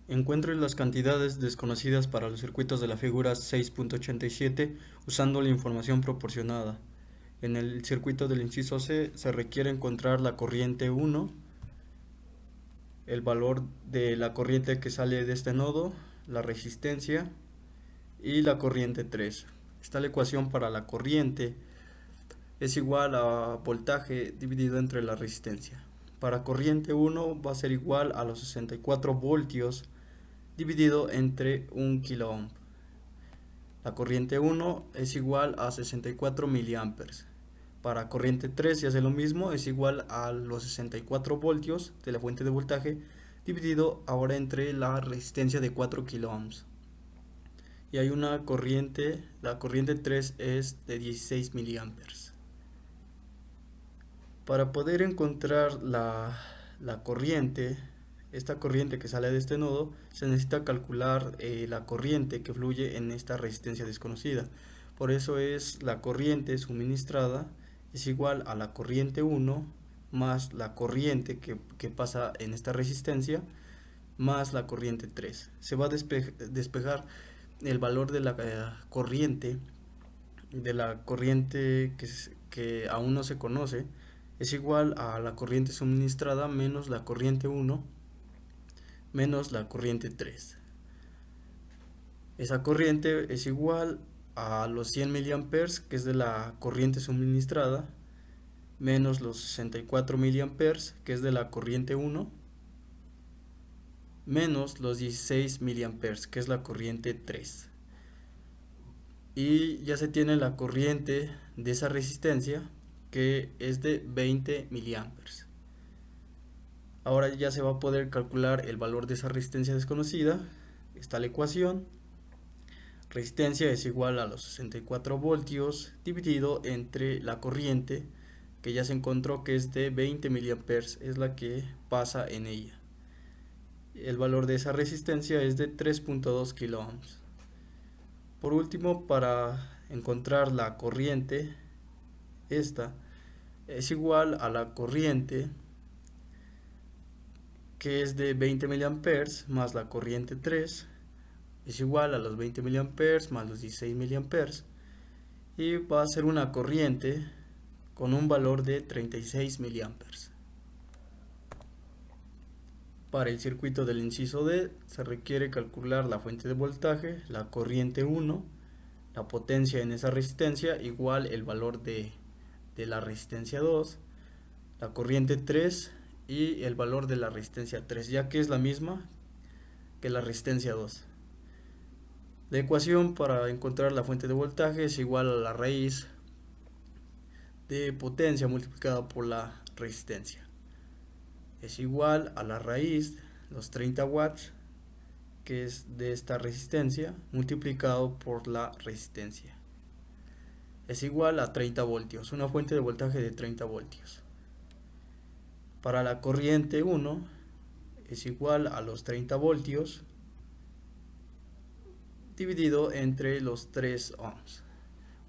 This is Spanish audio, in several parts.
Encuentre las cantidades desconocidas para los circuitos de la figura 6.87 usando la información proporcionada. En el circuito del inciso C se requiere encontrar la corriente 1, el valor de la corriente que sale de este nodo, la resistencia y la corriente 3. Esta la ecuación para la corriente es igual a voltaje dividido entre la resistencia. Para corriente 1 va a ser igual a los 64 voltios dividido entre 1 kilo ohm. La corriente 1 es igual a 64 miliamperes. Para corriente 3 se hace lo mismo, es igual a los 64 voltios de la fuente de voltaje dividido ahora entre la resistencia de 4 kilo ohms. Y hay una corriente, la corriente 3 es de 16 miliamperes. Para poder encontrar la corriente, esta corriente que sale de este nodo, se necesita calcular la corriente que fluye en esta resistencia desconocida. Por eso es la corriente suministrada es igual a la corriente 1 más la corriente que pasa en esta resistencia más la corriente 3. Se va a despejar el valor de la corriente que aún no se conoce, es igual a la corriente suministrada menos la corriente 1 menos la corriente 3. Esa corriente es igual a los 100 miliamperes, que es de la corriente suministrada, menos los 64 miliamperes, que es de la corriente 1, menos los 16 miliamperes, que es la corriente 3. Y ya se tiene la corriente de esa resistencia, que es de 20 miliamperes. Ahora ya se va a poder calcular el valor de esa resistencia desconocida. Está la ecuación. Resistencia es igual a los 64 voltios dividido entre la corriente que ya se encontró, que es de 20 miliamperes, es la que pasa en ella. El valor de esa resistencia es de 3.2 kilo ohms. Por último, para encontrar la corriente, esta es igual a la corriente que es de 20 miliamperes más la corriente 3 es igual a los 20 miliamperes más los 16 miliamperes, y va a ser una corriente con un valor de 36 miliamperes. Para el circuito del inciso D se requiere calcular la fuente de voltaje, la corriente 1, la potencia en esa resistencia igual el valor de la resistencia 2, la corriente 3 y el valor de la resistencia 3, ya que es la misma que la resistencia 2. La ecuación para encontrar la fuente de voltaje es igual a la raíz de potencia multiplicada por la resistencia. Es igual a la raíz, los 30 watts, que es de esta resistencia, multiplicado por la resistencia. Es igual a 30 voltios, una fuente de voltaje de 30 voltios. Para la corriente 1 es igual a los 30 voltios dividido entre los 3 ohms.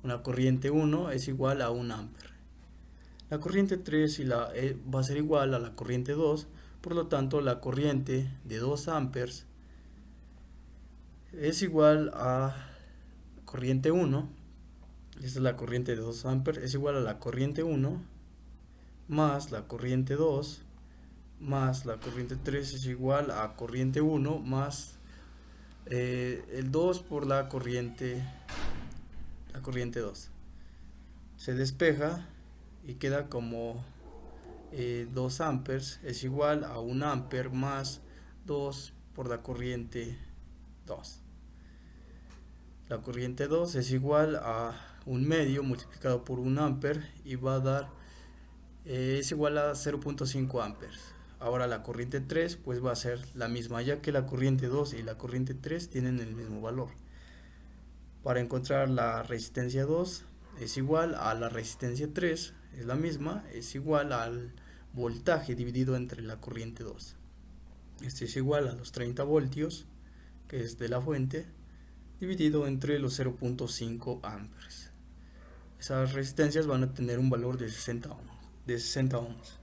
Una corriente 1 es igual a 1 ampere. La corriente 3 va a ser igual a la corriente 2, por lo tanto la corriente de 2 amperes es igual a corriente 1. Esta es la corriente de 2 amperes, es igual a la corriente 1 más la corriente 2 más la corriente 3 es igual a corriente 1 más el 2 por la corriente 2. Se despeja y queda como 2 amperes es igual a 1 amper más 2 por la corriente 2. La corriente 2 es igual a 1 medio multiplicado por 1 amper y va a dar es igual a 0.5 amperes. Ahora la corriente 3 pues va a ser la misma, ya que la corriente 2 y la corriente 3 tienen el mismo valor. Para encontrar la resistencia 2 es igual a la resistencia 3, es la misma, es igual al voltaje dividido entre la corriente 2. Este es igual a los 30 voltios, que es de la fuente, dividido entre los 0.5 amperes. Esas resistencias van a tener un valor de 60 ohms.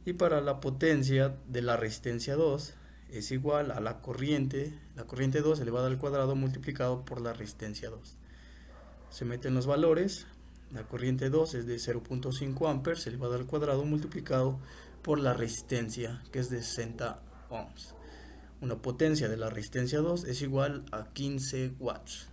Y para la potencia de la resistencia 2 es igual a la corriente 2 elevado al cuadrado multiplicado por la resistencia 2. Se meten los valores, la corriente 2 es de 0.5 amperes elevado al cuadrado multiplicado por la resistencia, que es de 60 ohms. Una potencia de la resistencia 2 es igual a 15 watts.